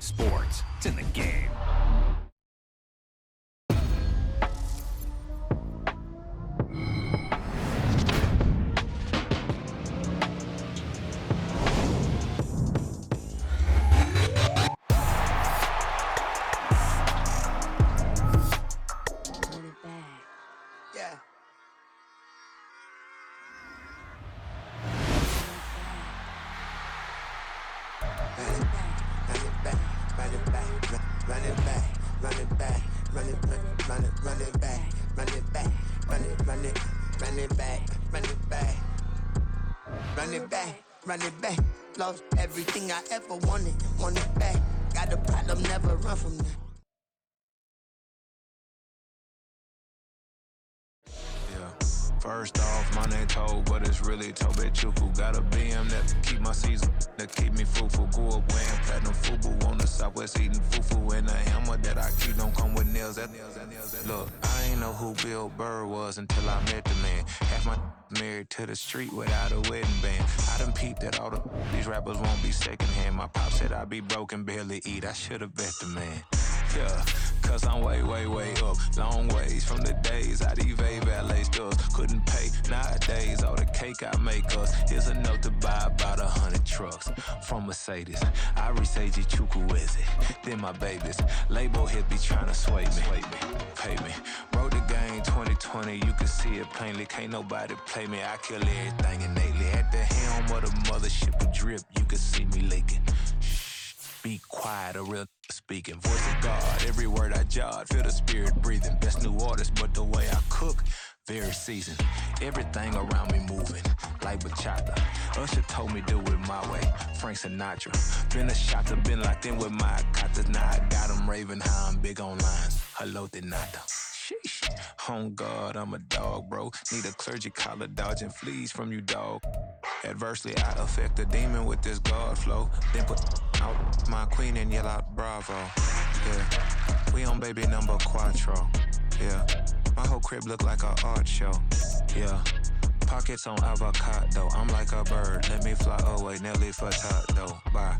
Sports, it's in the game. Run it back, lost everything I ever wanted, want it back, got a problem, never run from that. First off, my name Toe, but it's really Tobe Chuku. Got a BM that keep my season, that keep me fruitful. Grew up wearing platinum FUBU on the Southwest eating fufu. And a hammer that I keep don't come with nails. Look, I ain't know who Bill Burr was until I met the man. Half my married to the street without a wedding band. I done peeped that all these rappers won't be secondhand. My pop said I'd be broken, barely eat. I should've bet the man. Yeah, cause I'm way, way, way up. Long ways from the days I evade valet stores. Couldn't pay nowadays, all the cake I make us. Here's a note to buy about 100 trucks from Mercedes. I resage Chukwueze, then my babies. Label hit be trying to sway me, pay me. Wrote the game 2020, you can see it plainly. Can't nobody play me, I kill everything innately. At the helm of the mothership of drip, you can see me leaking. Be quiet, a real speaking. Voice of God, every word I jot. Feel the spirit breathing. Best new artist, but the way I cook, very seasoned. Everything around me moving, like bachata. Usher told me do it my way. Frank Sinatra. Been a shotter, been locked in with my katas. Now I got them raving how I'm big on lines. Hello, de nada. Sheesh. On God, I'm a dog, bro. Need a clergy collar, dodging fleas from you, dog. Adversely, I affect the demon with this God flow. Then put out my queen and yell out bravo. Yeah, we on baby number quattro. Yeah, my whole crib look like an art show. Yeah, pockets on avocado. I'm like a bird, let me fly away. Nelly Furtado, bye.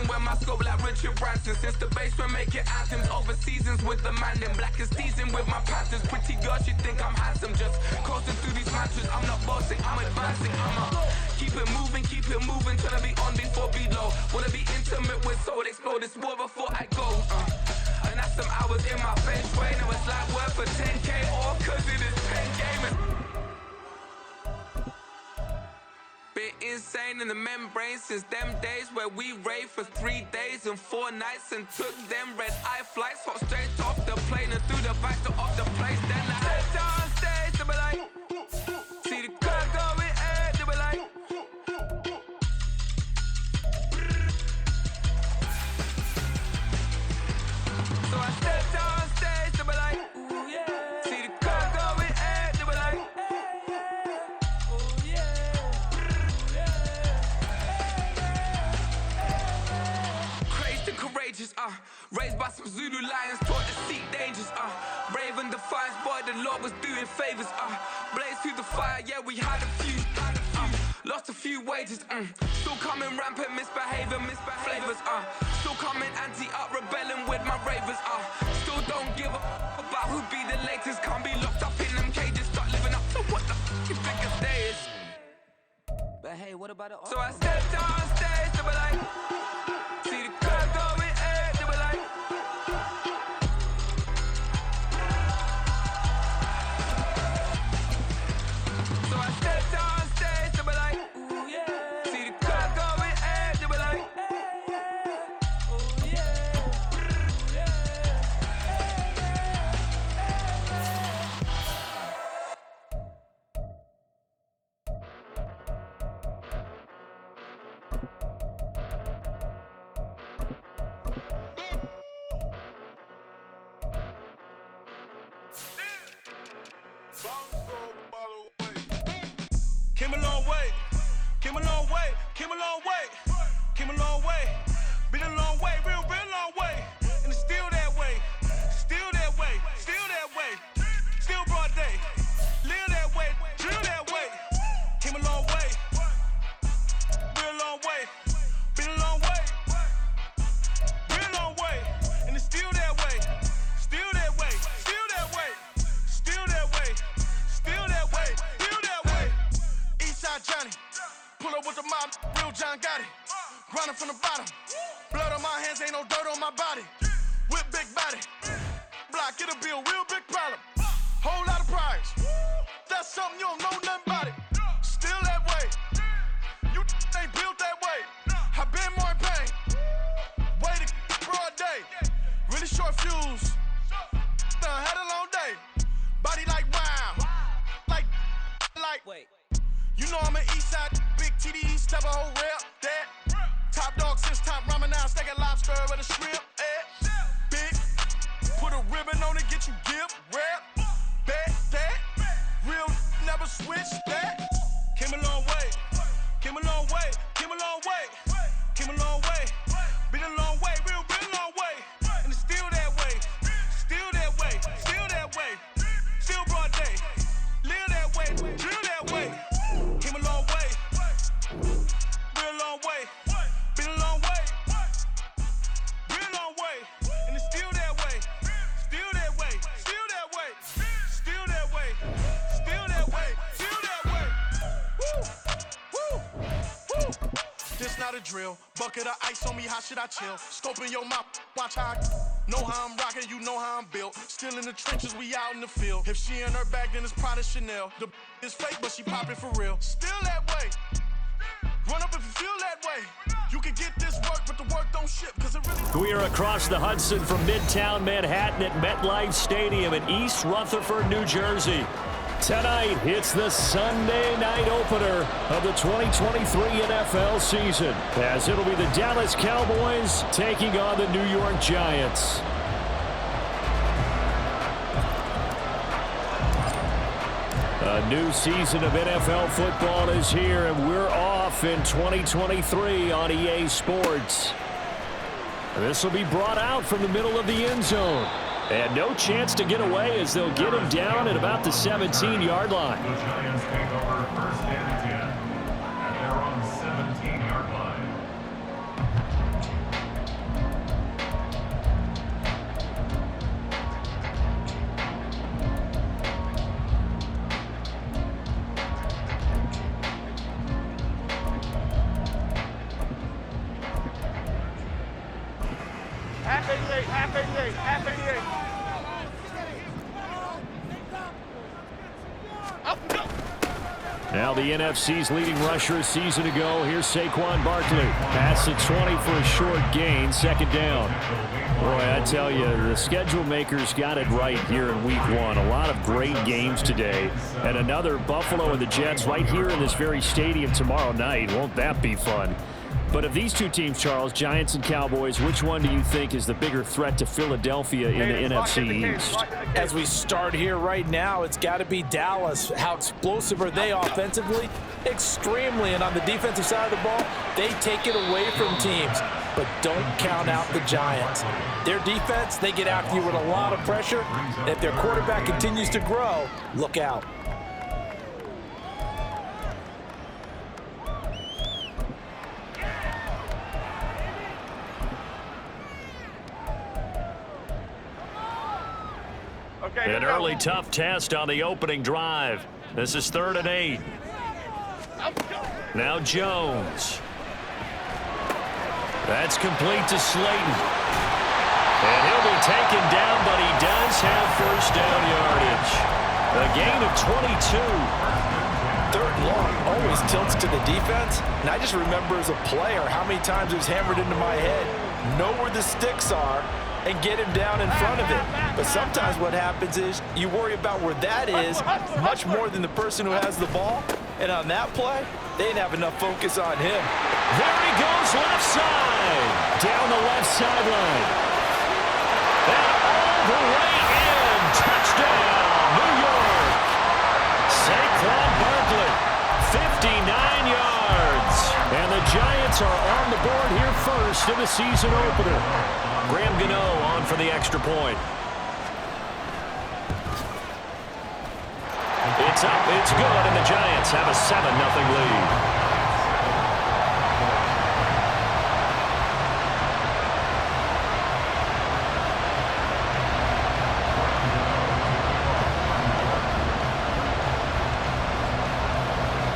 When my scope like Richard Branson. Since the basement making anthems over seasons with the man them black is seasoned with my panthers. Pretty girl, she think I'm handsome. Just coasting through these mantras. I'm not bossing, I'm advancing. Keep it moving till I be on before below. Wanna be intimate with soul, explode this war before I go. And that's some hours in my feng shui. Now it's like work for 10K or cause it is pen gaming. Been insane in the membrane since them days where we raved for 3 days and 4 nights and took them red eye flights, hop straight off the plane and through the back door of the place. Then I stepped on stage to be like, see the crowd going ahead to be like. So I stepped on stage to be like, ooh yeah. See the crowd going ahead to be like. Raised by some Zulu lions, taught to seek dangers, brave and defiant, boy, the Lord was doing favors, blaze through the fire, yeah, we had a few, lost a few wages, still coming rampant, misbehaving, flavors, still coming anti-up, rebelling with my ravers, still don't give a about who be the latest, can't be locked up in them cages, start living up to what the f*** you think of days. But hey, what about it? So I stepped on stage to be like, see the crowd going. Came a long way, came a long way, been a long way, real long way. with the mob, real John Gotti. Grinding from the bottom. Blood on my hands, ain't no dirt on my body. Whip big body. Block, it'll be a real big problem. Whole lot of prize. That's something you don't know nothing about it. Still that way. You ain't built that way. I been more in pain. Way to broad day. Really short fuse. Done had a long day. Body like wow. Like. Wait. You know I'm an east side, big TDE, step a whole rep. That. Top dog since top ramen now, steak a lobster with a shrimp. Big. Put a ribbon on it, get you give. Rap. Bet that. Real never switch that. Came a long way. Came a long way. Came a long way. Came a long way. Been a long way. Real been a long way. And it's still that way. Still that way. Still that way. Still broad day. Live that way. Drill that way. Came a long way. Real long way. Been a long way. Been a long way. And it's still that way. Still that way. Still that way. Still that way. Still that way. Still that way. Woo. Woo. Woo. This not a drill. Bucket of ice on me, how should I chill? Scoping your mouth, watch how I know how I'm rocking, you know how I'm built. Still in the trenches, we out in the field. If she in her bag, then it's Prada Chanel. The is fake, but she popping for real. Still that way. Run up if you feel that way. You can get this work, but the work don't ship, cause it really... We are across the Hudson from Midtown Manhattan at MetLife Stadium in East Rutherford, New Jersey. Tonight, it's the Sunday night opener of the 2023 NFL season, as it'll be the Dallas Cowboys taking on the New York Giants. A new season of NFL football is here, and we're off in 2023 on EA Sports. This will be brought out from the middle of the end zone. And no chance to get away as they'll get him down at about the 17-yard line. The Giants take over first and 10, and they're on the 17-yard line. Half 88, half 88, half 88. Now the NFC's leading rusher a season ago. Here's Saquon Barkley. Pass at 20 for a short gain, second down. Boy, I tell you, the schedule makers got it right here in week one. A lot of great games today. And another Buffalo and the Jets right here in this very stadium tomorrow night. Won't that be fun? But of these two teams, Charles, Giants and Cowboys, which one do you think is the bigger threat to Philadelphia in the NFC East? As we start here right now, it's got to be Dallas. How explosive are they offensively? Extremely. And on the defensive side of the ball, they take it away from teams. But don't count out the Giants. Their defense, they get after you with a lot of pressure. And if their quarterback continues to grow, look out. An early tough test on the opening drive. This is 3rd and 8. Now Jones. That's complete to Slayton. And he'll be taken down, but he does have first down yardage. A gain of 22. 3rd and long always tilts to the defense. And I just remember as a player how many times it was hammered into my head. Know where the sticks are and get him down in front of it. But sometimes what happens is you worry about where that is much more than the person who has the ball. And on that play, they didn't have enough focus on him. There he goes, left side. Down the left sideline. And all the way in. Touchdown, New York. Saquon Barkley, 59 yards. And the Giants are on the board here first in the season opener. Graham Gano on for the extra point. It's up, it's good, and the Giants have a 7-0 lead.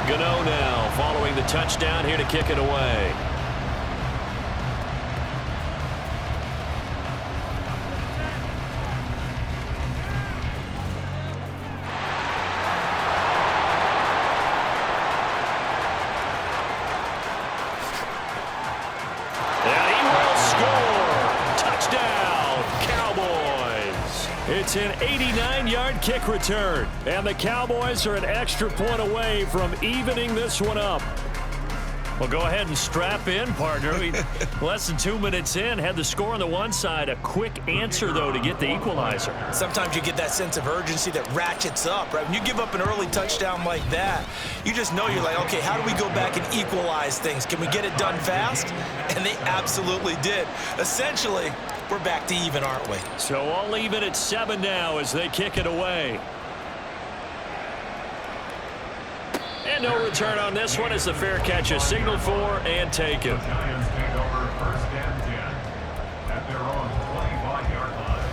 Gano now following the touchdown here to kick it away. It's an 89-yard kick return, and the Cowboys are an extra point away from evening this one up. Well, go ahead and strap in, partner. Less than 2 minutes in, had the score on the one side. A quick answer, though, to get the equalizer. Sometimes you get that sense of urgency that ratchets up, right? When you give up an early touchdown like that, you just know you're like, okay, how do we go back and equalize things? Can we get it done fast? And they absolutely did. Essentially, we're back to even, aren't we? So all even at 7 now as they kick it away. And no return on this one as the fair catch is signaled for and taken. The Giants take over 1st and 10 at their own 25-yard line.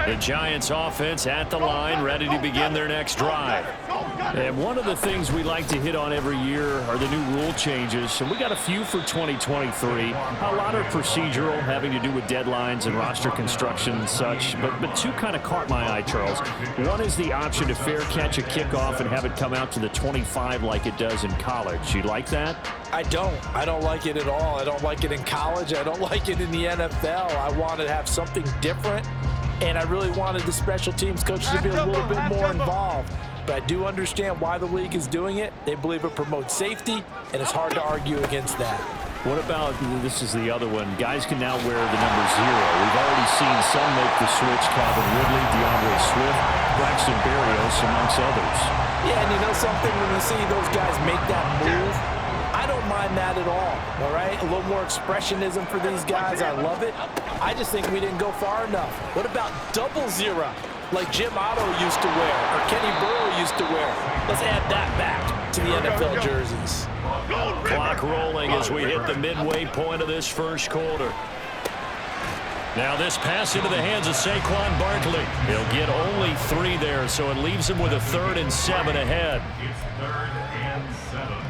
The Giants offense at the line, ready to begin their next drive. And one of the things we like to hit on every year are the new rule changes. And we got a few for 2023. A lot are procedural, having to do with deadlines and roster construction and such. But two kind of caught my eye, Charles. One is the option to fair catch a kickoff and have it come out to the 25 like it does in college. You like that? I don't. I don't like it at all. I don't like it in college. I don't like it in the NFL. I want to have something different. And I really wanted the special teams coaches to be a little bit more involved. But I do understand why the league is doing it. They believe it promotes safety, and it's hard to argue against that. What about, this is the other one, guys can now wear the number 0. We've already seen some make the switch, Calvin Ridley, DeAndre Swift, Braxton Berrios, amongst others. Yeah, and you know something, when you see those guys make that move, I don't mind that at all right? A little more expressionism for these guys. I love it. I just think we didn't go far enough. What about 00, like Jim Otto used to wear or Kenny Burrow used to wear? Let's add that back to the NFL jerseys. Clock rolling as we hit the midway point of this first quarter. Now this pass into the hands of Saquon Barkley. He'll get only 3 there, so it leaves him with a 3rd and 7 ahead. It's 3rd and 7.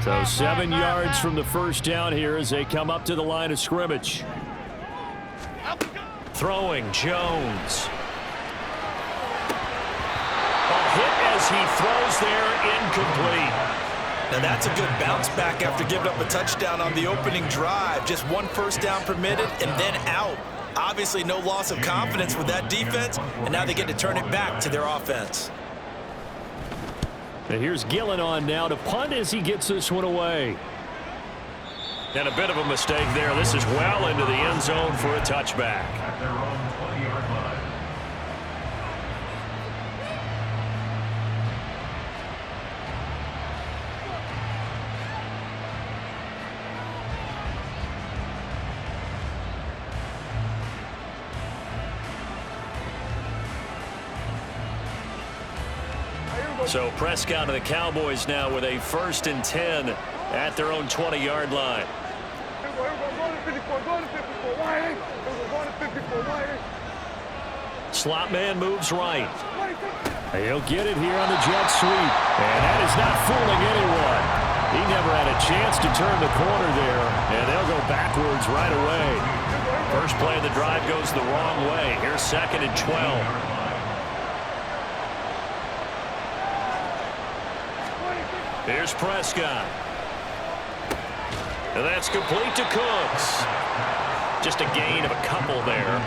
So 7 yards from the first down here as they come up to the line of scrimmage. Throwing Jones. A hit as he throws there, incomplete. Now that's a good bounce back after giving up a touchdown on the opening drive. Just 1 first down permitted and then out. Obviously no loss of confidence with that defense, and now they get to turn it back to their offense. And here's Gillen on now to punt as he gets this one away. And a bit of a mistake there. This is well into the end zone for a touchback. At their own 20-yard line. So Prescott and the Cowboys now with a 1st and 10 at their own 20-yard line. Slot man moves right. He'll get it here on the jet sweep. And that is not fooling anyone. He never had a chance to turn the corner there. And they'll go backwards right away. First play of the drive goes the wrong way. Here's 2nd and 12. Here's Prescott. And that's complete to Cooks. Just a gain of a couple there.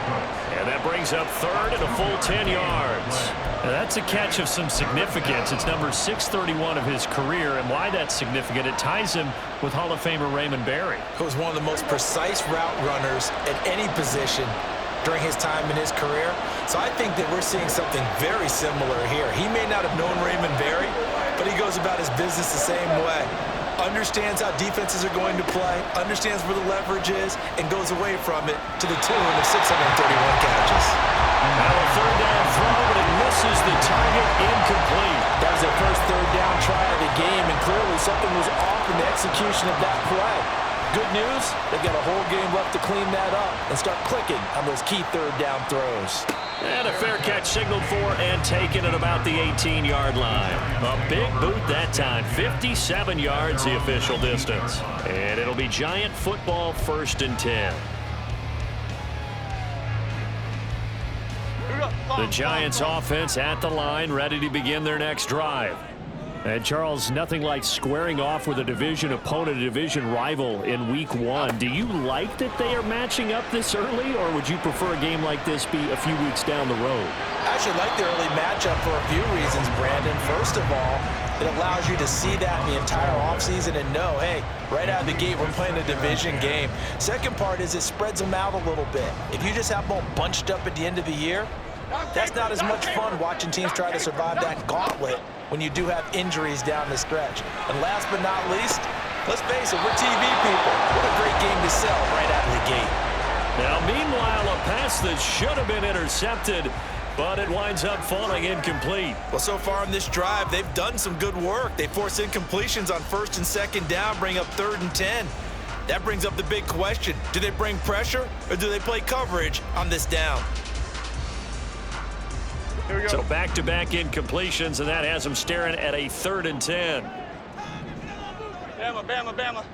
And that brings up 3rd and a full 10 yards. Now that's a catch of some significance. It's number 631 of his career. And why that's significant, it ties him with Hall of Famer Raymond Berry. Who was one of the most precise route runners at any position during his time in his career. So I think that we're seeing something very similar here. He may not have known Raymond Berry, but he goes about his business the same way. Understands how defenses are going to play, understands where the leverage is, and goes away from it to the tune of 631 catches. Now a 3rd down throw, but it misses the target, incomplete. That was their first 3rd down try of the game, and Clearly, something was off in the execution of that play. Good news, they've got a whole game left to clean that up and start clicking on those key third down throws. And a fair catch signaled for and taken at about the 18-yard line. A big boot that time, 57 yards the official distance. And it'll be Giant football 1st and 10. The Giants offense at the line, ready to begin their next drive. And Charles, nothing like squaring off with a division opponent, a division rival in week 1. Do you like that they are matching up this early, or would you prefer a game like this be a few weeks down the road? I actually like the early matchup for a few reasons, Brandon. First of all, it allows you to see that in the entire offseason and know, hey, right out of the gate, we're playing a division game. Second part is it spreads them out a little bit. If you just have them all bunched up at the end of the year, that's not as much fun watching teams try to survive that gauntlet when you do have injuries down the stretch. And last but not least, let's face it, we're TV people. What a great game to sell right out of the gate. Now, meanwhile, a pass that should have been intercepted, but it winds up falling incomplete. Well, so far in this drive, they've done some good work. They force incompletions on 1st and 2nd down, bring up 3rd and 10. That brings up the big question. Do they bring pressure, or do they play coverage on this down? So back-to-back incompletions, and that has them staring at a 3rd and 10. Bama.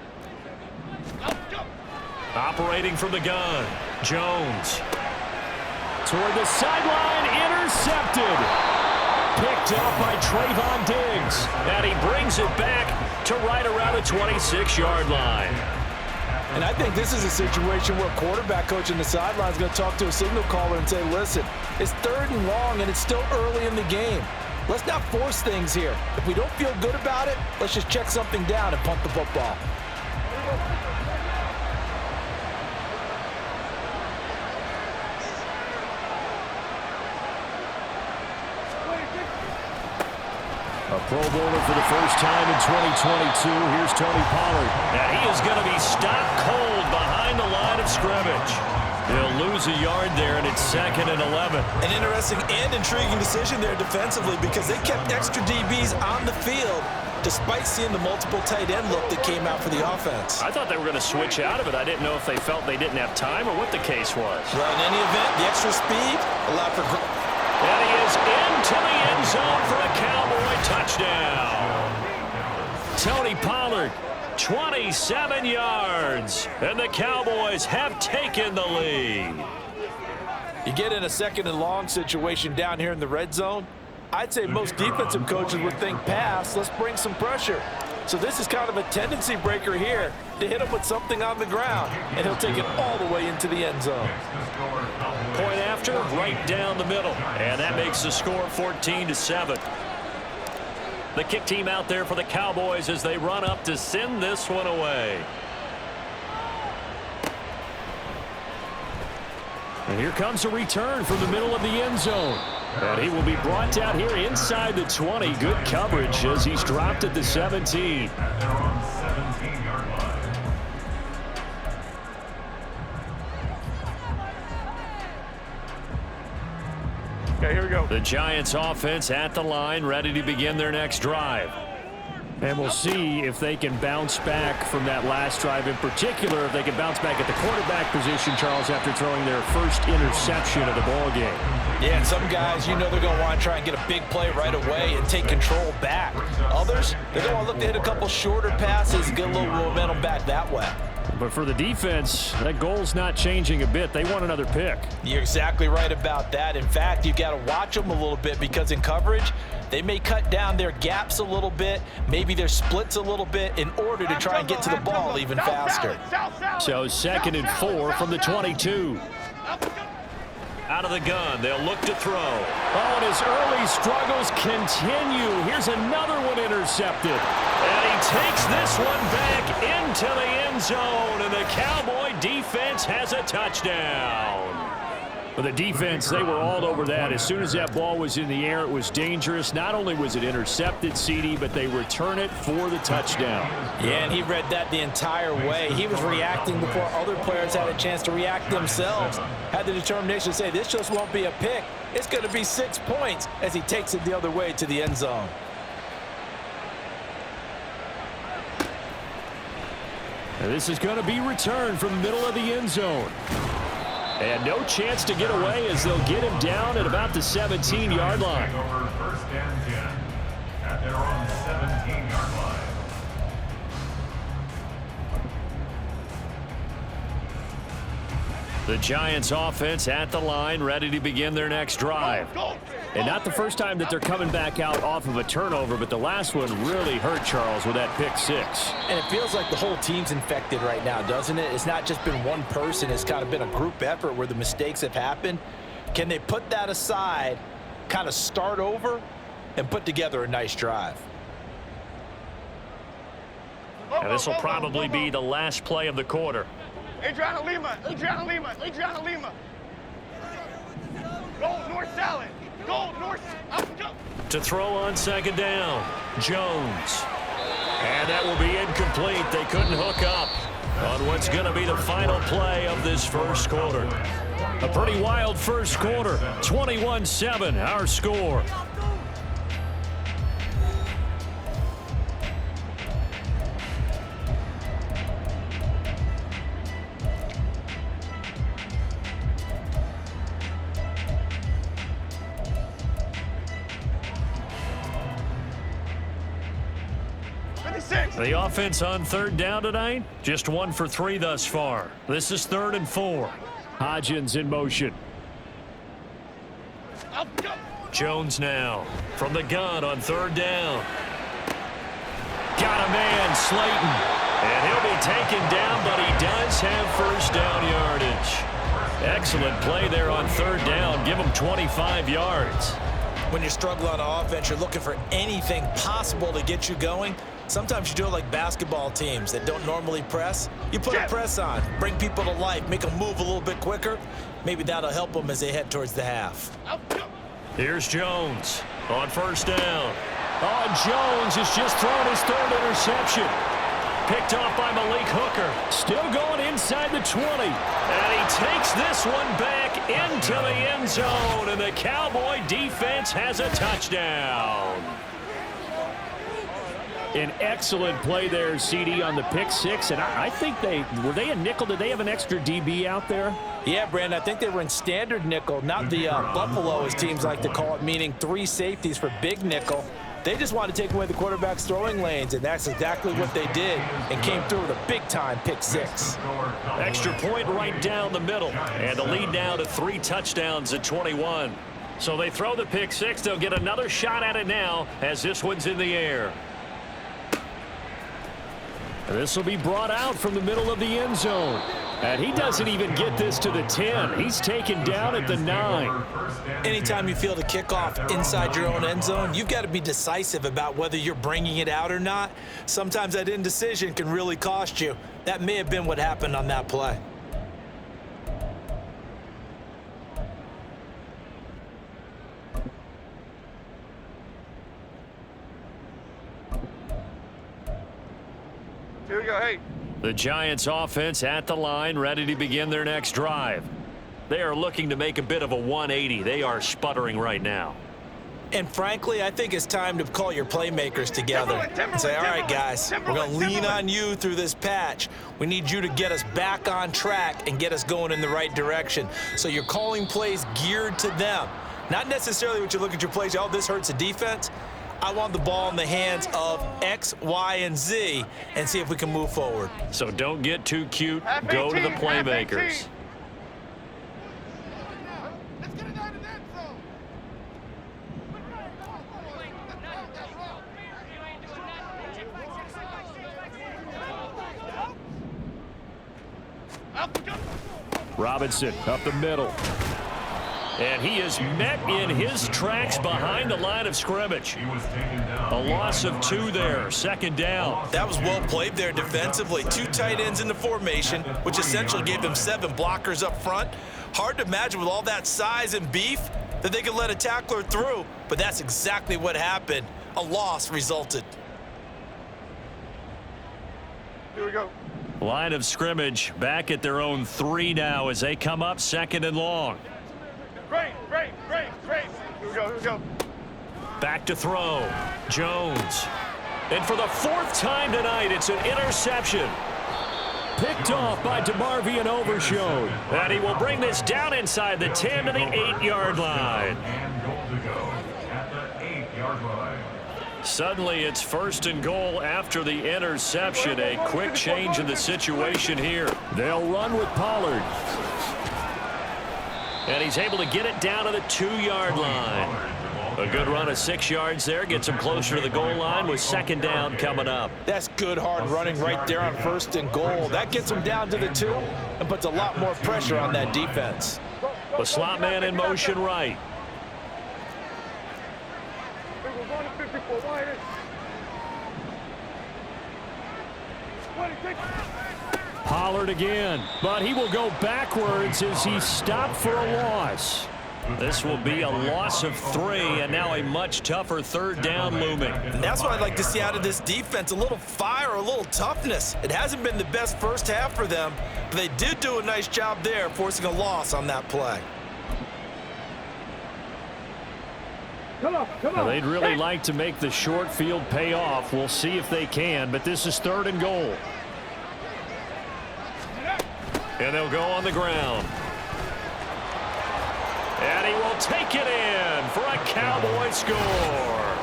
Operating from the gun, Jones. Toward the sideline, intercepted. Picked up by Trayvon Diggs. And he brings it back to right around the 26-yard line. And I think this is a situation where a quarterback coach in the sideline is going to talk to a signal caller and say, listen, it's 3rd and long and it's still early in the game. Let's not force things here. If we don't feel good about it, let's just check something down and punt the football. A Pro Bowler for the first time in 2022. Here's Tony Pollard. And he is going to be stopped cold behind the line of scrimmage. He'll lose a yard there, and it's 2nd and 11. An interesting and intriguing decision there defensively because they kept extra DBs on the field despite seeing the multiple tight end look that came out for the offense. I thought they were going to switch out of it. I didn't know if they felt they didn't have time or what the case was. Well, in any event, the extra speed allowed for growth. And he is into the end zone for a Cowboy touchdown. Tony Pollard, 27 yards, and the Cowboys have taken the lead. You get in a 2nd and long situation down here in the red zone, I'd say most defensive coaches would think pass, let's bring some pressure. So this is kind of a tendency breaker here to hit him with something on the ground, and he'll take it all the way into the end zone. Point after, right down the middle, and that makes the score 14-7. The kick team out there for the Cowboys as they run up to send this one away. And here comes a return from the middle of the end zone. And he will be brought down here inside the 20. Good coverage as he's dropped at the 17. At their own 17-yard line. Okay, here we go. The Giants offense at the line, ready to begin their next drive. And we'll see if they can bounce back from that last drive, in particular if they can bounce back at the quarterback position, Charles, after throwing their first interception of the ball game. Yeah, and some guys, you know they're going to want to try and get a big play right away and take control back. Others, they're going to look to hit a couple shorter passes and get a little momentum back that way. But for the defense, that goal's not changing a bit. They want another pick. You're exactly right about that. In fact, you've got to watch them a little bit because in coverage, they may cut down their gaps a little bit, maybe their splits a little bit in order to try and get to the ball even faster. So 2nd and 4 from the 22. Out of the gun, they'll look to throw. Oh, and his early struggles continue. Here's another one intercepted. And he takes this one back into the end zone, and the Cowboy defense has a touchdown. For the defense, they were all over that. As soon as that ball was in the air, it was dangerous. Not only was it intercepted, CD, but they return it for the touchdown. Yeah, and he read that the entire way. He was reacting before other players had a chance to react themselves. Had the determination to say, this just won't be a pick. It's going to be 6 points as he takes it the other way to the end zone. And this is going to be returned from the middle of the end zone. And no chance to get away as they'll get him down at about the 17-yard line. Over first and 10 at their own 17-yard line. The Giants offense at the line, ready to begin their next drive. And not the first time that they're coming back out off of a turnover, but the last one really hurt Charles with that pick six. And it feels like the whole team's infected right now, doesn't it? It's not just been one person. It's kind of been a group effort where the mistakes have happened. Can they put that aside, kind of start over, and put together a nice drive? And this will probably be the last play of the quarter. Adriana Lima. Go north salad. Go north. Up, go. To throw on second down, Jones. And that will be incomplete. They couldn't hook up on what's going to be the final play of this first quarter. A pretty wild first quarter. 21-7, our score. The offense on third down tonight, just 1 for 3 thus far. This is 3rd and 4. Hodgins in motion. Jones now from the gun on third down. Got a man, Slayton. And he'll be taken down, but he does have first down yardage. Excellent play there on third down. Give him 25 yards. When you struggle on offense, you're looking for anything possible to get you going. Sometimes you do it like basketball teams that don't normally press. You put a press on, bring people to life, make them move a little bit quicker. Maybe that'll help them as they head towards the half. Here's Jones on first down. Oh, Jones has just thrown his 3rd interception. Picked off by Malik Hooker. Still going inside the 20. And he takes this one back into the end zone. And the Cowboy defense has a touchdown. An excellent play there, CD, on the pick six. And I think were they a nickel? Did they have an extra DB out there? Yeah, Brandon, I think they were in standard nickel, not the Buffalo, as teams like to call it, meaning 3 safeties for big nickel. They just want to take away the quarterback's throwing lanes, and that's exactly what they did and came through with a big-time pick six. Extra point right down the middle, and the lead now to 3 touchdowns at 21. So they throw the pick six. They'll get another shot at it now as this one's in the air. This will be brought out from the middle of the end zone. And he doesn't even get this to the 10. He's taken down at the 9. Anytime you feel the kickoff inside your own end zone, you've got to be decisive about whether you're bringing it out or not. Sometimes that indecision can really cost you. That may have been what happened on that play. Here we go, hey. The Giants offense at the line, ready to begin their next drive. They are looking to make a bit of a 180. They are sputtering right now. And frankly, I think it's time to call your playmakers together and say, all right, guys, we're going to lean on you through this patch. We need you to get us back on track and get us going in the right direction. So you're calling plays geared to them. Not necessarily what you look at your plays, oh, this hurts the defense. I want the ball in the hands of X, Y, and Z and see if we can move forward. So don't get too cute. Go to the playmakers. Robinson up the middle. And he is met in his tracks behind the line of scrimmage. A loss of 2 there, 2nd down. That was well played there defensively. 2 tight ends in the formation, which essentially gave them 7 blockers up front. Hard to imagine with all that size and beef that they could let a tackler through, but that's exactly what happened. A loss resulted. Here we go. Line of scrimmage back at their own 3 now as they come up 2nd and long. Great. Here we go. Back to throw. Jones. And for the 4th time tonight, it's an interception. picked off by DeMarvion Overshown. And he will bring this down inside the 10 to the 8-yard line. And goal to go at the 8-yard line. Suddenly it's 1st and goal after the interception. A quick change in the situation here. They'll run with Pollard. And he's able to get it down to the 2-yard line. A good run of 6 yards there. Gets him closer to the goal line with 2nd down coming up. That's good hard running right there on 1st and goal. That gets him down to the 2 and puts a lot more pressure on that defense. The slot man in motion right. Pollard again, but he will go backwards as he stopped for a loss. This will be a loss of 3, and now a much tougher 3rd down looming. And that's what I'd like to see out of this defense, a little fire, a little toughness. It hasn't been the best first half for them, but they did do a nice job there, forcing a loss on that play. Well, they'd really like to make the short field pay off. We'll see if they can, but this is 3rd and goal. And they'll go on the ground. And he will take it in for a Cowboy score.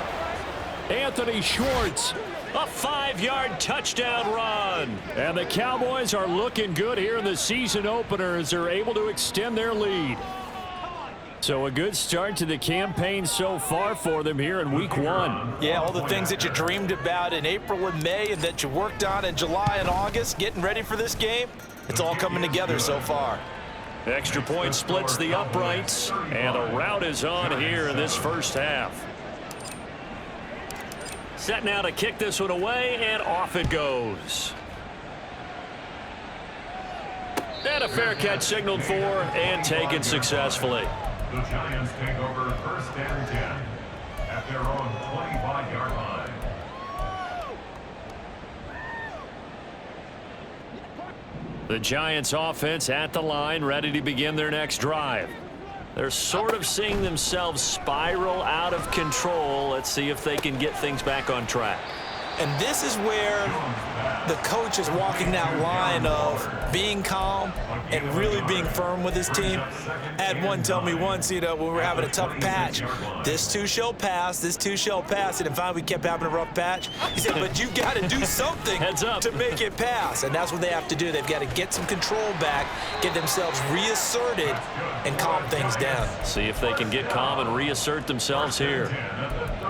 Anthony Schwartz, a 5-yard touchdown run. And the Cowboys are looking good here in the season opener as they're able to extend their lead. So a good start to the campaign so far for them here in week 1. Yeah, all the things that you dreamed about in April and May and that you worked on in July and August, getting ready for this game, it's all coming together so far. Extra point splits the uprights, and the route is on here in this first half. Set now to kick this one away, and off it goes. And a fair catch signaled for and taken successfully. The Giants take over 1st and 10 at their own 25-yard line. The Giants offense at the line, ready to begin their next drive. They're sort of seeing themselves spiral out of control. Let's see if they can get things back on track. And this is where the coach is walking that line of being calm and really being firm with his team. I had one tell me once, when we were having a tough patch, this too shall pass, this too shall pass. And finally we kept having a rough patch. He said, but you got to do something to make it pass. And that's what they have to do. They've got to get some control back, get themselves reasserted, and calm things down. See if they can get calm and reassert themselves here.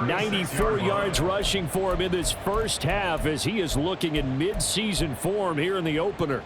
94 yards rushing for him in this first half as he is looking in mid-season form here in the opener.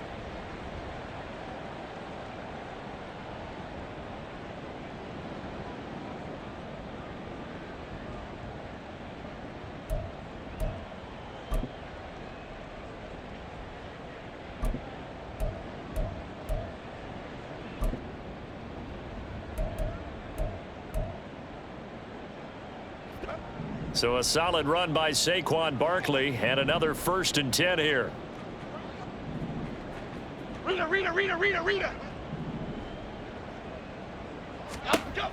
So a solid run by Saquon Barkley and another 1st and 10 here. Rita. Go.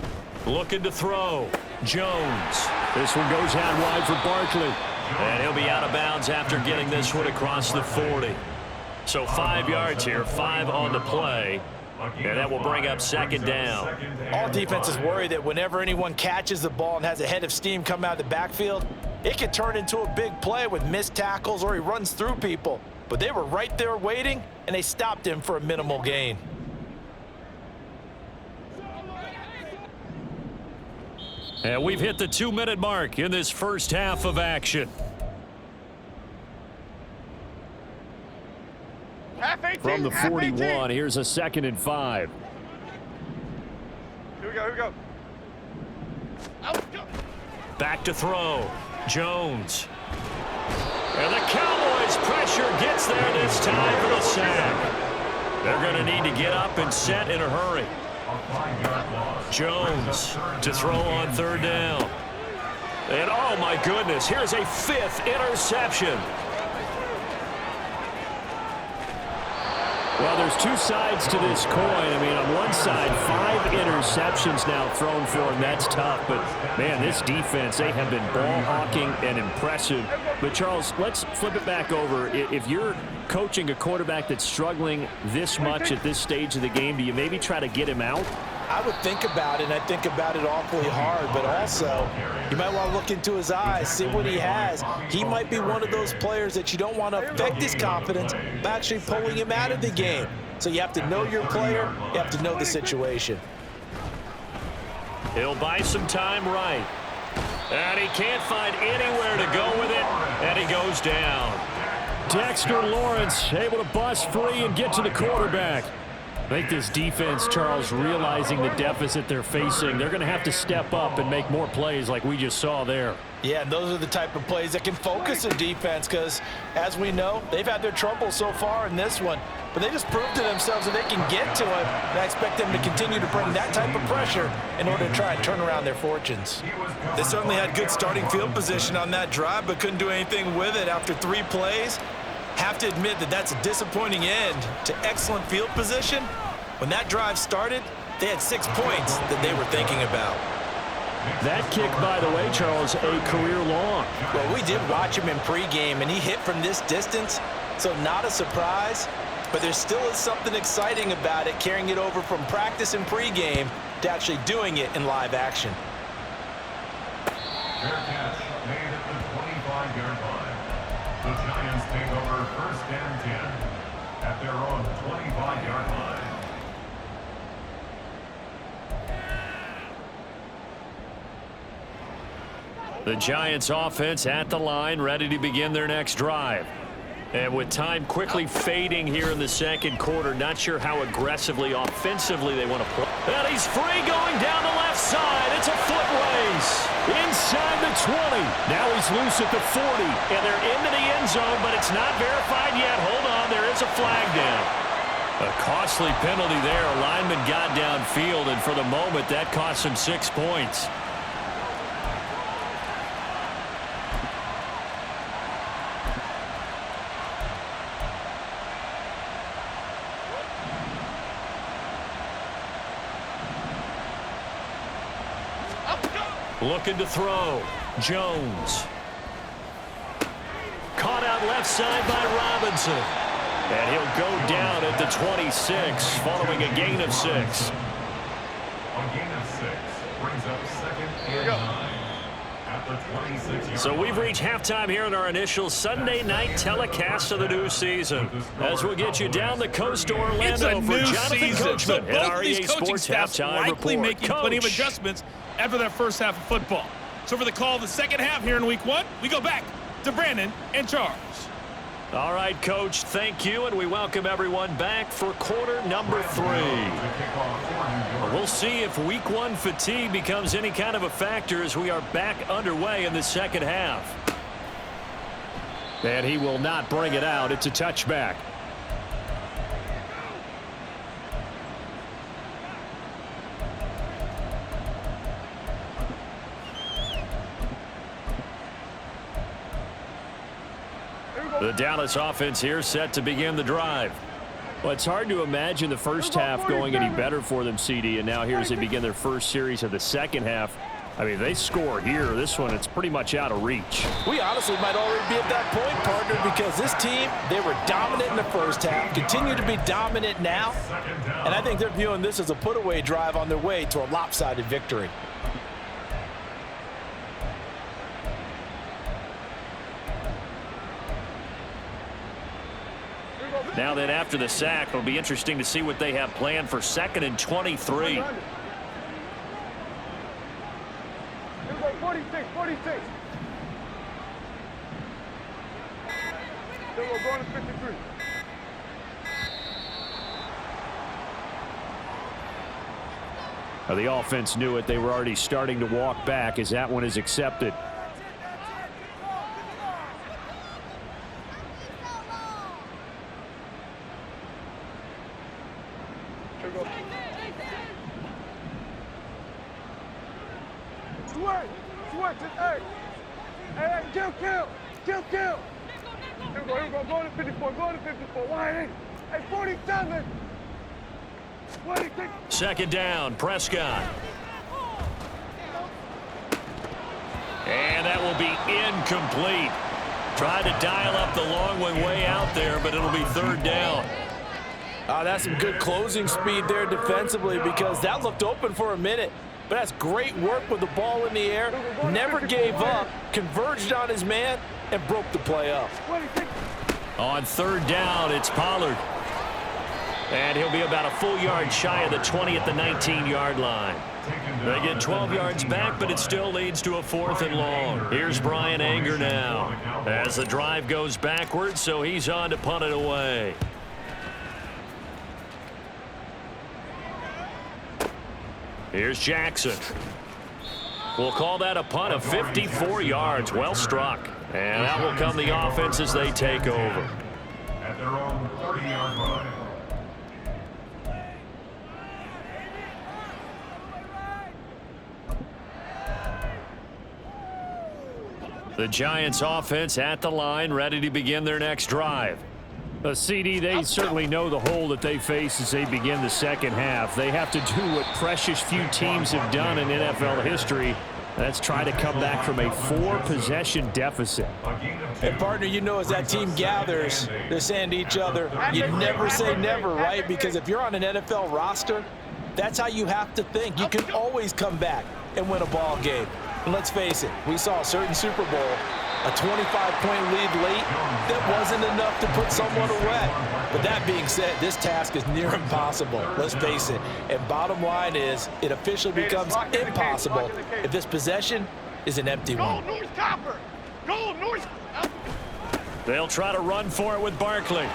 Looking to throw. Jones. This one goes out wide for Barkley. And he'll be out of bounds after getting this one across the 40. So 5 yards here, 5 on the play. And that will bring up 2nd down. All defenses worry that whenever anyone catches the ball and has a head of steam come out of the backfield, it can turn into a big play with missed tackles or he runs through people. But they were right there waiting, and they stopped him for a minimal gain. And we've hit the 2-minute mark in this first half of action. From the 41, here's a 2nd and 5. Here we go. Back to throw. Jones. And the Cowboys pressure gets there this time for the sack. They're going to need to get up and set in a hurry. Jones to throw on 3rd down. And oh my goodness, here's a 5th interception. Well, there's two sides to this coin. I mean, on one side, 5 interceptions now thrown for him. That's tough. But, man, this defense, they have been ball hawking and impressive. But, Charles, let's flip it back over. If you're coaching a quarterback that's struggling this much at this stage of the game, do you maybe try to get him out? I would think about it, and I think about it awfully hard, but also you might want to look into his eyes, see what he has. He might be one of those players that you don't want to affect his confidence by actually pulling him out of the game. So you have to know your player, you have to know the situation. He'll buy some time right. And he can't find anywhere to go with it, and he goes down. Dexter Lawrence able to bust free and get to the quarterback. I think this defense, Charles, realizing the deficit they're facing, they're going to have to step up and make more plays like we just saw there. Yeah, and those are the type of plays that can focus a defense because, as we know, they've had their trouble so far in this one. But they just proved to themselves that they can get to it, and I expect them to continue to bring that type of pressure in order to try and turn around their fortunes. They certainly had good starting field position on that drive, but couldn't do anything with it after 3 plays. Have to admit that that's a disappointing end to excellent field position. When that drive started, they had 6 points that they were thinking about. That kick, by the way, Charles, a career long. Well, we did watch him in pregame, and he hit from this distance, so not a surprise. But there still is something exciting about it, carrying it over from practice and pregame to actually doing it in live action. Fair catch made at the 25-yard line. The Giants take over 1st and 10 at their own 25-yard line. The Giants offense at the line, ready to begin their next drive. And with time quickly fading here in the second quarter, not sure how aggressively, offensively they want to play. And he's free going down the left side. It's a foot race. Inside the 20. Now he's loose at the 40. And they're into the end zone, but it's not verified yet. Hold on, there is a flag down. A costly penalty there. A lineman got downfield, and for the moment, that cost him 6 points. Looking to throw. Jones. Caught out left side by Robinson. And he'll go down at the 26 following a gain of 6. A gain of 6 brings up 2nd and 9 at the 26-yard So we've line. reached halftime here in our initial Sunday night telecast of the new season. As we'll get you down the coast to It's a Orlando for new Jonathan season, so Coachman both at of REA these coaching Sports staffs Halftime likely Report. making plenty of Coach. adjustments after that first half of football. So for the call of the second half here in week 1, we go back to Brandon and Charles. All right, Coach, thank you, and we welcome everyone back for quarter number 3. We'll see if week 1 fatigue becomes any kind of a factor as we are back underway in the second half. And he will not bring it out. It's a touchback. The Dallas offense here set to begin the drive. Well, it's hard to imagine the first half going any better for them, CD, and now here as they begin their first series of the second half. I mean, they score here. This one, it's pretty much out of reach. We honestly might already be at that point, partner, because this team, they were dominant in the first half, continue to be dominant now, and I think they're viewing this as a put-away drive on their way to a lopsided victory. Now then, after the sack, it'll be interesting to see what they have planned for 2nd and 23. 46. Then we're going to 53. Now, the offense knew it. They were already starting to walk back as that one is accepted. Switch, hey, kill. Here we go, go to 54, wide in. Hey, 47. Second down, Prescott. And that will be incomplete. Tried to dial up the long one way out there, but it'll be third down. That's some good closing speed there defensively, because that looked open for a minute. But that's great work with the ball in the air. Never gave up, converged on his man, and broke the play up. On third down, it's Pollard. And he'll be about a full yard shy of the 20 at the 19-yard line. They get 12 yards back, but it still leads to a 4th and long. Here's Brian Anger now as the drive goes backwards, so he's on to punt it away. Here's Jackson. We'll call that a punt of 54 yards. Well struck. And that will come the offense as they take over. At their own 30-yard line. The Giants offense at the line, ready to begin their next drive. CD, they certainly know the hole that they face as they begin the second half. They have to do what precious few teams have done in NFL history. That's try to come back from a 4-possession deficit. And, partner, you know, as that team gathers, they're saying to each other, you never say never, right? Because if you're on an NFL roster, that's how you have to think. You can always come back and win a ball game. And let's face it, we saw a certain Super Bowl, a 25-point lead late, that wasn't enough to put someone away. But that being said, this task is near impossible, let's face it. And bottom line is, it officially becomes impossible if this possession is an empty one. Go, North Copper! Go, North! They'll try to run for it with Barkley.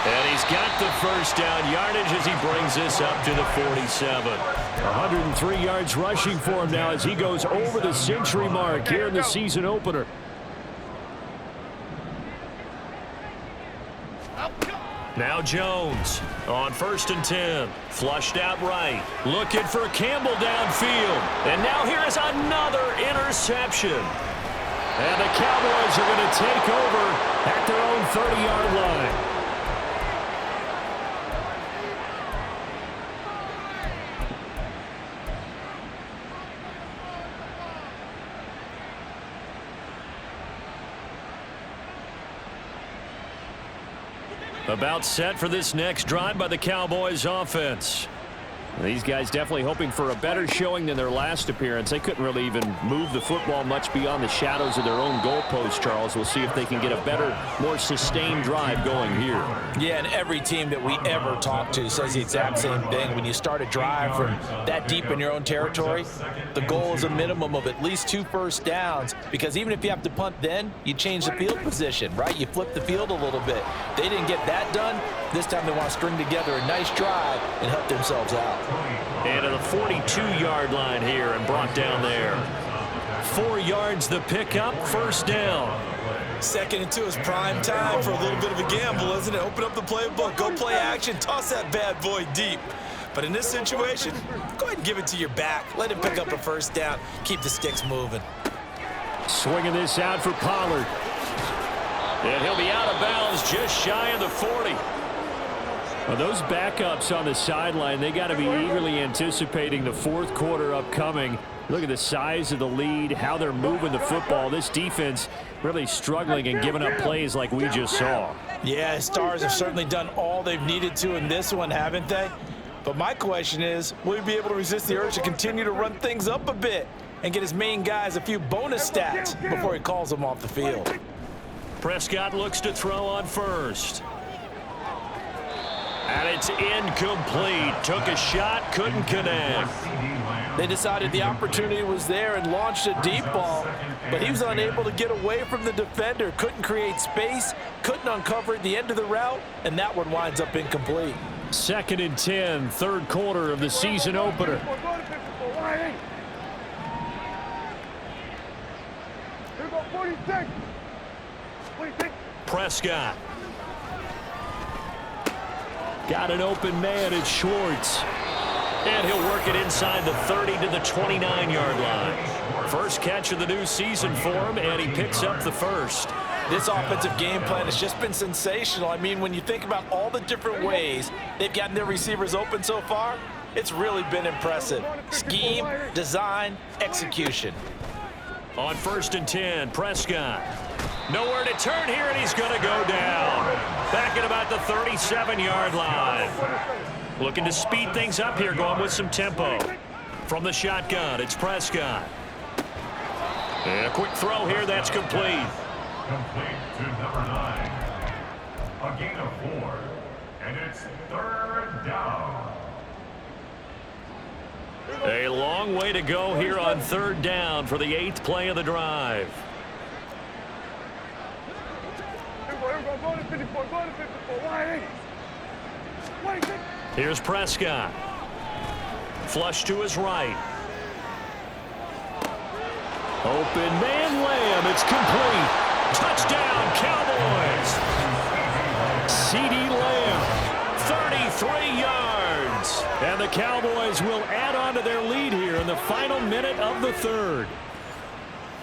And he's got the first down yardage as he brings this up to the 47. 103 yards rushing for him now as he goes over the century mark here in the season opener. Now Jones on 1st and 10. Flushed out right. Looking for Campbell downfield. And now here is another interception. And the Cowboys are going to take over at their own 30-yard line. About set for this next drive by the Cowboys offense. These guys definitely hoping for a better showing than their last appearance. They couldn't really even move the football much beyond the shadows of their own goalpost, Charles. We'll see if they can get a better, more sustained drive going here. Yeah, and every team that we ever talk to says the exact same thing. When you start a drive from that deep in your own territory, the goal is a minimum of at least 2 first downs, because even if you have to punt then, you change the field position, right? You flip the field a little bit. They didn't get that done. This time they want to string together a nice drive and help themselves out. And to the 42-yard line here and brought down there. 4 yards the pickup, first down. 2nd and 2 is prime time for a little bit of a gamble, isn't it? Open up the playbook, go play action, toss that bad boy deep. But in this situation, go ahead and give it to your back. Let him pick up a first down. Keep the sticks moving. Swinging this out for Pollard. And he'll be out of bounds just shy of the 40. Well, those backups on the sideline, they got to be eagerly anticipating the 4th quarter upcoming. Look at the size of the lead, how they're moving the football. This defense really struggling and giving up plays like we just saw. Yeah, Stars have certainly done all they've needed to in this one, haven't they? But my question is, will he be able to resist the urge to continue to run things up a bit and get his main guys a few bonus stats before he calls them off the field? Prescott looks to throw on first. And it's incomplete. Took a shot, couldn't connect. They decided the opportunity was there and launched a deep ball, but he was unable to get away from the defender. Couldn't create space, couldn't uncover at the end of the route, and that one winds up incomplete. 2nd and 10, 3rd quarter of the season opener. Prescott. Got an open man, it's Schwartz. And he'll work it inside the 30 to the 29-yard line. First catch of the new season for him, and he picks up the first. This offensive game plan has just been sensational. I mean, when you think about all the different ways they've gotten their receivers open so far, it's really been impressive. Scheme, design, execution. On 1st and 10, Prescott. Nowhere to turn here, and he's going to go down. Back at about the 37-yard line. Looking to speed things up here, going with some tempo. From the shotgun, it's Prescott. And a quick throw here, that's complete. Complete to number 9. A gain of 4. And it's 3rd down. A long way to go here on 3rd down for the 8th play of the drive. Here's Prescott. Flush to his right. Open man, Lamb. It's complete. Touchdown, Cowboys. CeeDee Lamb, 33 yards. And the Cowboys will add on to their lead here in the final minute of the 3rd.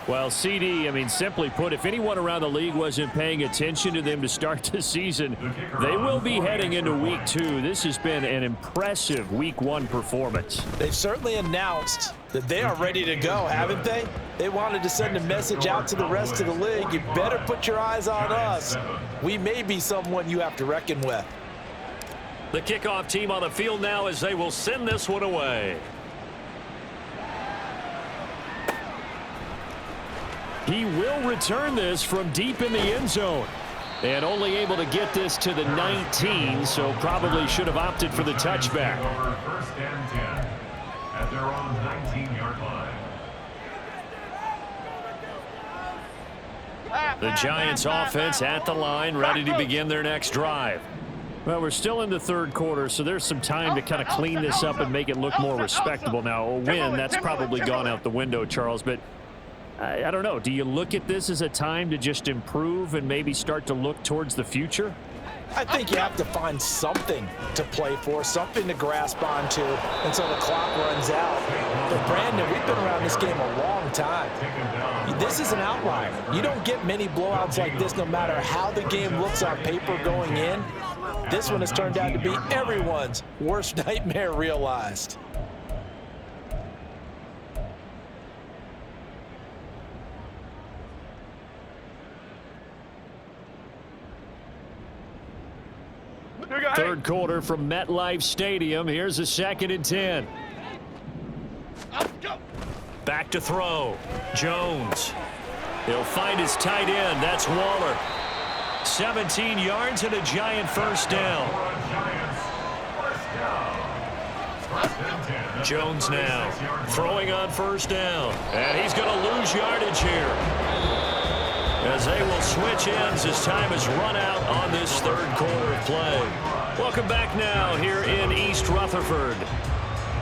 Well, CeeDee, I mean, simply put, if anyone around the league wasn't paying attention to them to start the season, they will be heading into week 2. This has been an impressive week 1 performance. They've certainly announced that they are ready to go, haven't they? They wanted to send a message out to the rest of the league. You better put your eyes on us. We may be someone you have to reckon with. The kickoff team on the field now as they will send this one away. He will return this from deep in the end zone. And only able to get this to the 19, so probably should have opted for the touchback. 1st and 10 at their own 19-yard line. The Giants offense at the line, ready to begin their next drive. Well, we're still in the 3rd quarter, so there's some time to kind of clean this up and make it look more respectable. Now, a win, that's probably gone out the window, Charles, but I don't know. Do you look at this as a time to just improve and maybe start to look towards the future? I think you have to find something to play for, something to grasp onto until the clock runs out. But Brandon, we've been around this game a long time. This is an outlier. You don't get many blowouts like this no matter how the game looks on paper going in. This one has turned out to be everyone's worst nightmare realized. Third quarter from MetLife Stadium. Here's a 2nd and 10. Back to throw. Jones. He'll find his tight end. That's Waller. 17 yards and a Giant 1st down. Jones now throwing on 1st down. And he's going to lose yardage here, as they will switch ends as time has run out on this 3rd quarter of play. Welcome back now here in East Rutherford.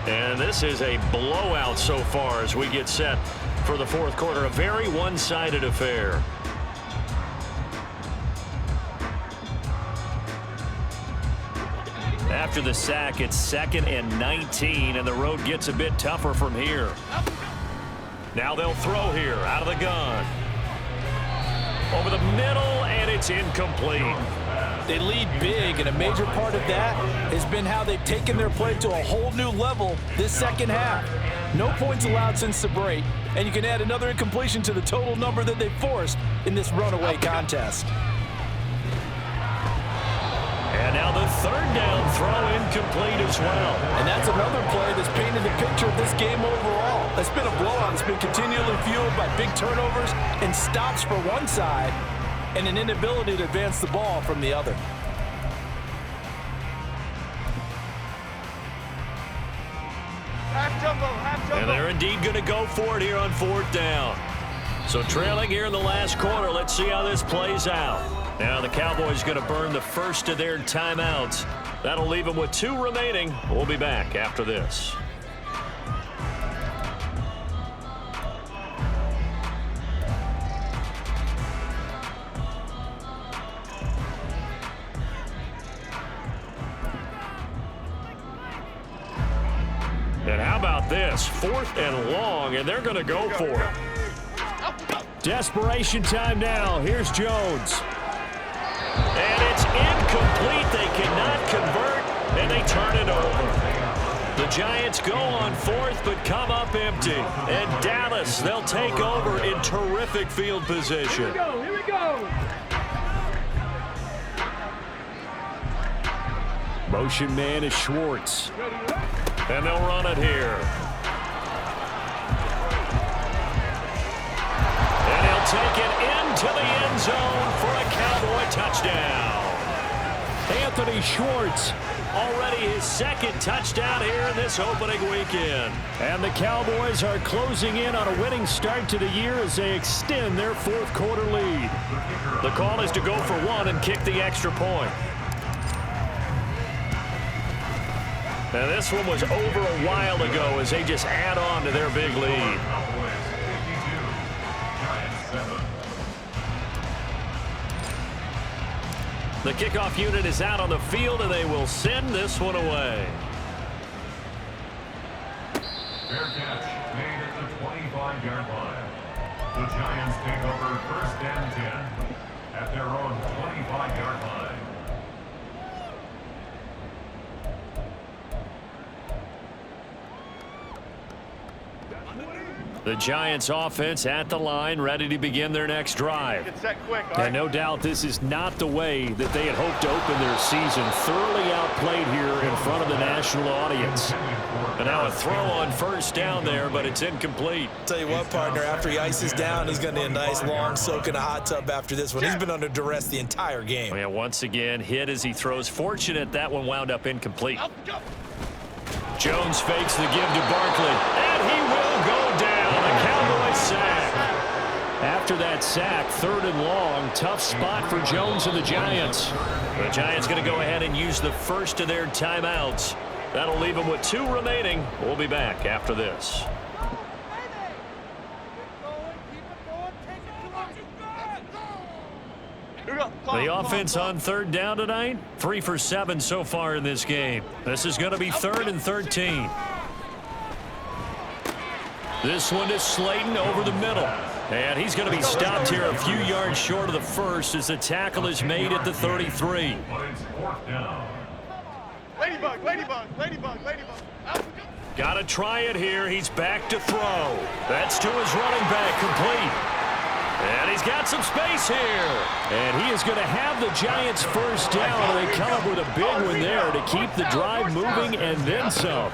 And this is a blowout so far as we get set for the 4th quarter. A very one-sided affair. After the sack, it's 2nd and 19, and the road gets a bit tougher from here. Now they'll throw here out of the gun. Over the middle, and it's incomplete. They lead big, and a major part of that has been how they've taken their play to a whole new level this 2nd half. No points allowed since the break, and you can add another incompletion to the total number that they've forced in this runaway contest. And now the 3rd down throw incomplete as well. And that's another play that's painted the picture of this game overall. It's been a blowout. It's been continually fueled by big turnovers and stops for one side and an inability to advance the ball from the other. And they're indeed going to go for it here on 4th down. So trailing here in the last quarter. Let's see how this plays out. Now the Cowboys going to burn the first of their timeouts. That'll leave them with 2 remaining. We'll be back after this. And how about this? 4th and long, and they're going to go for it. Desperation time now. Here's Jones. And it's incomplete. They cannot convert, and they turn it over. The Giants go on fourth, but come up empty. And Dallas, they'll take over in terrific field position. Here we go. Motion man is Schwartz. And they'll run it here. And he'll take it into the end zone for a Cowboy touchdown. Anthony Schwartz, already his second touchdown here in this opening weekend. And the Cowboys are closing in on a winning start to the year as they extend their fourth quarter lead. The call is to go for one and kick the extra point. Now this one was over a while ago as they just add on to their big lead. The kickoff unit is out on the field, and they will send this one away. Fair catch made at the 25-yard line. The Giants take over first and 10 at their own 25-yard line. The Giants offense at the line, ready to begin their next drive. Get set quick, all And right? no doubt this is not the way that they had hoped to open their season. Thoroughly outplayed here in front of the national audience. And now a throw on first down there, but it's incomplete. Tell you what, partner, after he ices down, he's going to need a nice long soak in a hot tub after this one. He's been under duress the entire game. Yeah, once again, hit as he throws. Fortunate that one wound up incomplete. Jones fakes the give to Barkley, and he will go down. A Cowboy sack. After that sack, 3rd and long, tough spot for Jones and the Giants. The Giants going to go ahead and use the first of their timeouts. That'll leave them with 2 remaining. We'll be back after this. The offense on 3rd down tonight, 3 for 7 so far in this game. This is going to be 3rd and 13. This one is Slayton over the middle. And he's going to be stopped here a few yards short of the first as the tackle is made at the 33. Ladybug, ladybug, ladybug, ladybug. Got to try it here. He's back to throw. That's to his running back, complete. And he's got some space here. And he is going to have the Giants first down. And they come up with a big one there to keep the drive moving and then some.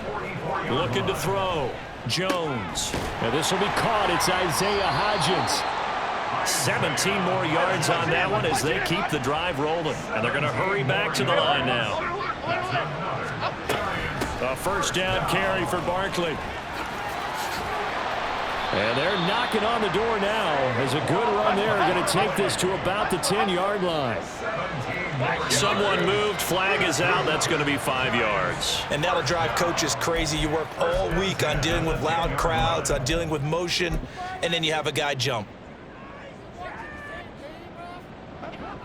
Looking to throw. Jones. And this will be caught. It's Isaiah Hodgins. 17 more yards on that one as they keep the drive rolling. And they're going to hurry back to the line now. A first down carry for Barkley. And they're knocking on the door now as a good run there. Going to take this to about the 10-yard line. Someone moved. Flag is out. That's going to be 5 yards. And that'll drive coaches crazy. You work all week on dealing with loud crowds, on dealing with motion, and then you have a guy jump.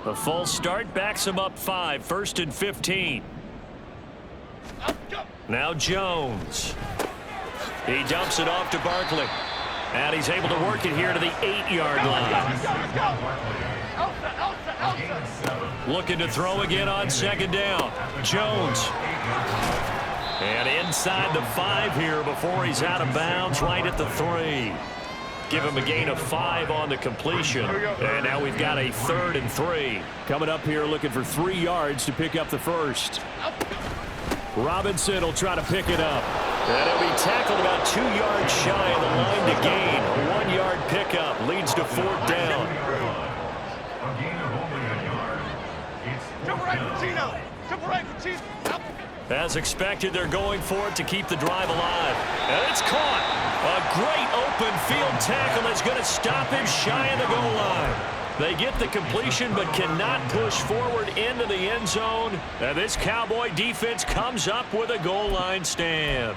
The false start backs him up 5. 1st and 15. Now Jones. He dumps it off to Barkley. And he's able to work it here to the 8-yard line. Looking to throw again on 2nd down. Jones. And inside the 5 here before he's out of bounds, right at the 3. Give him a gain of 5 on the completion. And now we've got a 3rd and 3. Coming up here looking for 3 yards to pick up the first. Robinson will try to pick it up. And he'll be tackled about 2 yards shy of the line to gain. A 1-yard pickup leads to 4th down. As expected, they're going for it to keep the drive alive. And it's caught. A great open field tackle that's going to stop him shy of the goal line. They get the completion but cannot push forward into the end zone. And this Cowboy defense comes up with a goal line stand.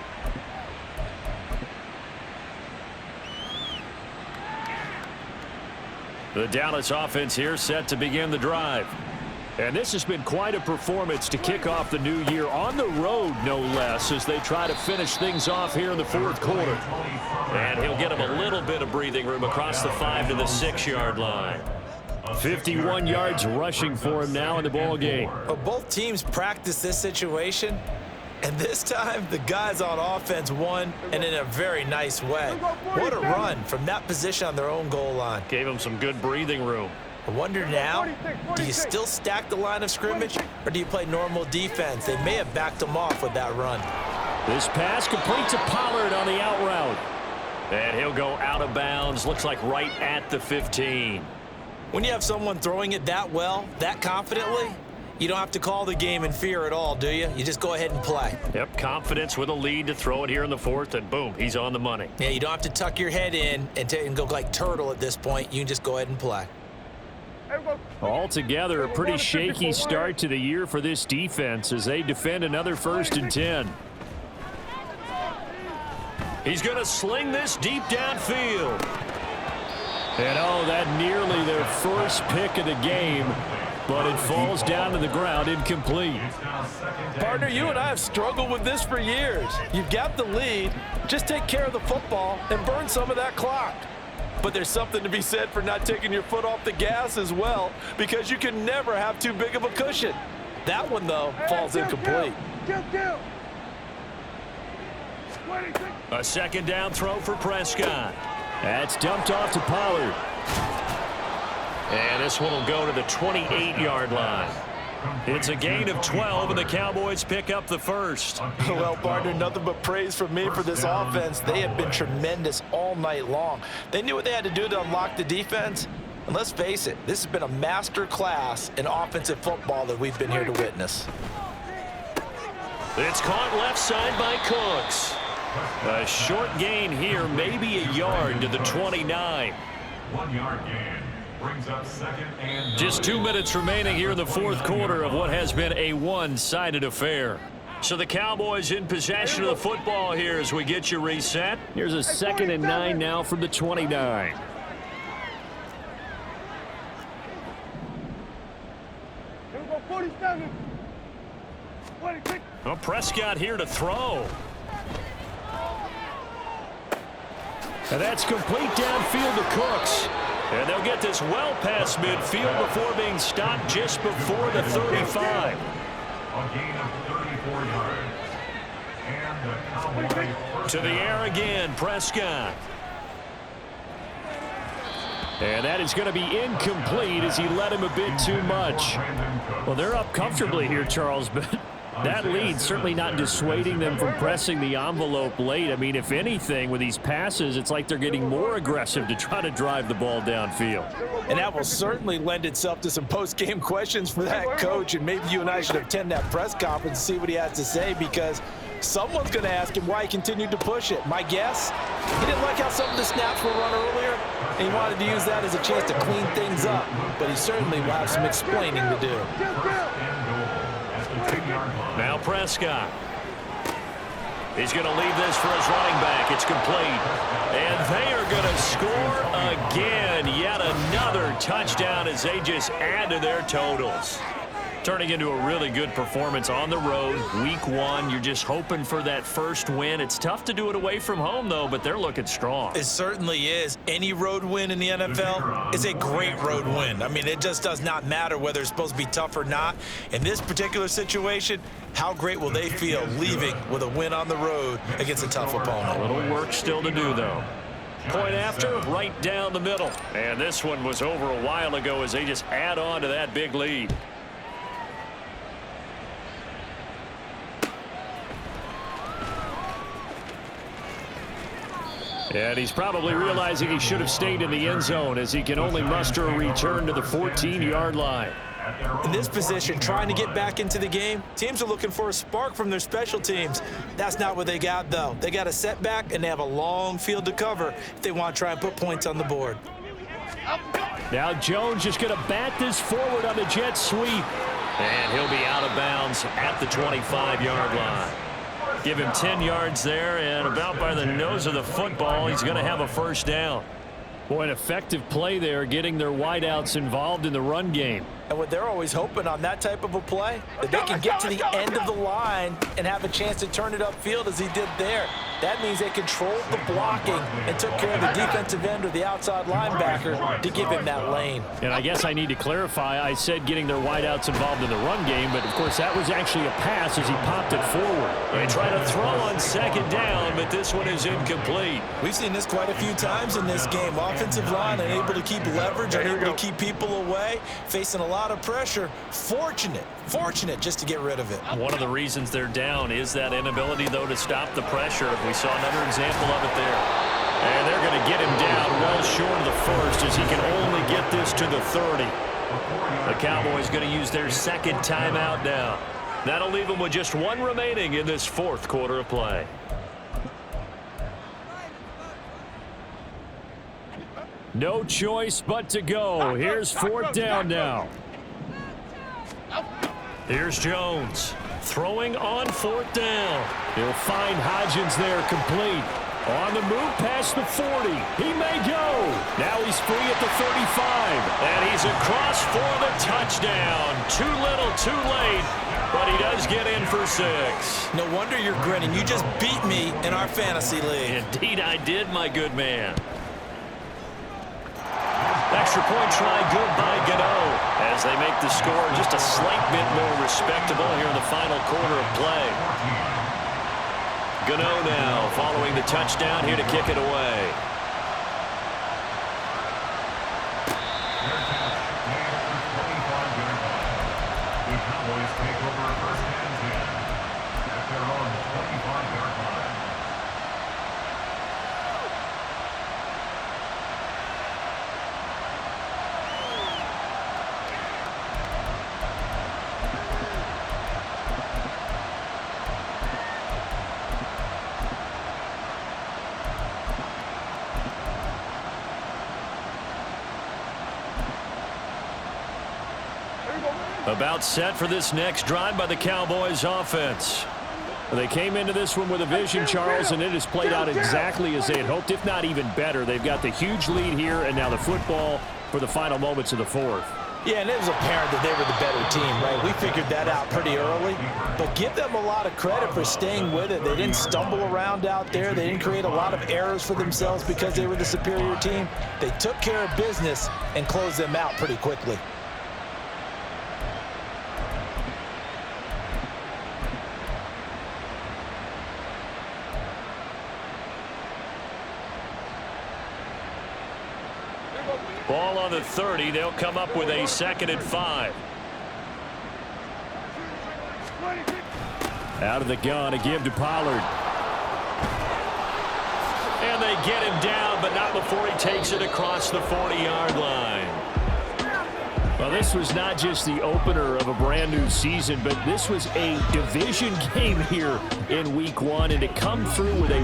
The Dallas offense here set to begin the drive. And this has been quite a performance to kick off the new year on the road, no less, as they try to finish things off here in the fourth quarter. And he'll get him a little bit of breathing room across the 5 to the 6-yard line. 51 yards rushing for him now in the ball game. Well, both teams practice this situation, and this time the guys on offense won, and in a very nice way. What a run from that position on their own goal line. Gave him some good breathing room. I wonder now, do you still stack the line of scrimmage, or do you play normal defense? They may have backed them off with that run. This pass complete to Pollard on the out route. And he'll go out of bounds, looks like right at the 15. When you have someone throwing it that well, that confidently, you don't have to call the game in fear at all, do you? You just go ahead and play. Yep, confidence with a lead to throw it here in the fourth, and boom, he's on the money. Yeah, you don't have to tuck your head in and go like turtle at this point. You can just go ahead and play. Altogether, a pretty shaky start to the year for this defense as they defend another 1st and 10. He's going to sling this deep downfield. And oh, that nearly their first pick of the game, but it falls down to the ground incomplete. Partner, you and I have struggled with this for years. You've got the lead. Just take care of the football and burn some of that clock. But there's something to be said for not taking your foot off the gas as well, because you can never have too big of a cushion. That one, though, falls incomplete. A 2nd down throw for Prescott. That's dumped off to Pollard. And this one will go to the 28-yard line. It's a gain of 12, and the Cowboys pick up the first. Well, partner, nothing but praise from me for this offense. They have been tremendous all night long. They knew what they had to do to unlock the defense. And let's face it, this has been a master class in offensive football that we've been here to witness. It's caught left side by Cooks. A short gain here, maybe a yard to the 29. 1 yard gain. Brings up 2nd and Just 2 minutes remaining here in the fourth quarter of what has been a one-sided affair. So the Cowboys in possession of the football here as we get you reset. Here's a 2nd and 9 now from the 29. Well, Prescott here to throw. And that's complete downfield to Cooks. And they'll get this well past midfield before being stopped just before the 35. a gain of 34 yards. And the Cowboys first To the air again, Prescott. And that is going to be incomplete as he led him a bit too much. Well, they're up comfortably here, Charles, but that lead certainly not dissuading them from pressing the envelope late. I mean, if anything, with these passes, it's like they're getting more aggressive to try to drive the ball downfield. And that will certainly lend itself to some post-game questions for that coach, and maybe you and I should attend that press conference and see what he has to say, because someone's going to ask him why he continued to push it. My guess, he didn't like how some of the snaps were run earlier, and he wanted to use that as a chance to clean things up, but he certainly will have some explaining to do. Now Prescott. He's going to leave this for his running back. It's complete. And they are going to score again. Yet another touchdown as they just add to their totals. Turning into a really good performance on the road. Week 1, you're just hoping for that first win. It's tough to do it away from home, though, but they're looking strong. It certainly is. Any road win in the NFL is a great road win. I mean, it just does not matter whether it's supposed to be tough or not. In this particular situation, how great will they feel leaving with a win on the road against a tough opponent? A little work still to do, though. Point after, right down the middle. And this one was over a while ago as they just add on to that big lead. And he's probably realizing he should have stayed in the end zone as he can only muster a return to the 14-yard line. In this position, trying to get back into the game, teams are looking for a spark from their special teams. That's not what they got, though. They got a setback, and they have a long field to cover if they want to try and put points on the board. Now Jones just going to bat this forward on the jet sweep. And he'll be out of bounds at the 25-yard line. Give him 10 yards there, and about by the nose of the football, he's going to have a first down. Boy, an effective play there, getting their wideouts involved in the run game. And what they're always hoping on that type of a play, that they can get to the end of the line and have a chance to turn it upfield as he did there. That means they controlled the blocking and took care of the defensive end or the outside linebacker to give him that lane. And I guess I need to clarify, I said getting their wideouts involved in the run game, but of course that was actually a pass as he popped it forward. They try to throw on second down, but this one is incomplete. We've seen this quite a few times in this game. Offensive line unable to keep leverage, unable to keep people away, facing a lot of pressure. Fortunate just to get rid of it. One of the reasons they're down is that inability, though, to stop the pressure. We saw another example of it there. And they're going to get him down well short of the first as he can only get this to the 30. The Cowboys going to use their second timeout now. That'll leave them with just one remaining in this fourth quarter of play. No choice but to go. Here's fourth down now. Here's Jones throwing on fourth down. He'll find Hodgins there complete. On the move past the 40. He may go. Now he's free at the 35. And he's across for the touchdown. Too little, too late. But he does get in for 6. No wonder you're grinning. You just beat me in our fantasy league. Indeed I did, my good man. Extra point try good by Gano as they make the score just a slight bit more respectable here in the final quarter of play. Gano now following the touchdown here to kick it away. The Cowboys take over first and 10 at their own 25-yard line. About set for this next drive by the Cowboys offense. They came into this one with a vision, Charles, and it has played out exactly as they had hoped, if not even better. They've got the huge lead here, and now the football for the final moments of the fourth. Yeah, and it was apparent that they were the better team, right? We figured that out pretty early. But give them a lot of credit for staying with it. They didn't stumble around out there. They didn't create a lot of errors for themselves because they were the superior team. They took care of business and closed them out pretty quickly. Ball on the 30. They'll come up with a 2nd and 5. Out of the gun, a give to Pollard. And they get him down, but not before he takes it across the 40-yard line. Well, this was not just the opener of a brand new season, but this was a division game here in week 1, and to come through with a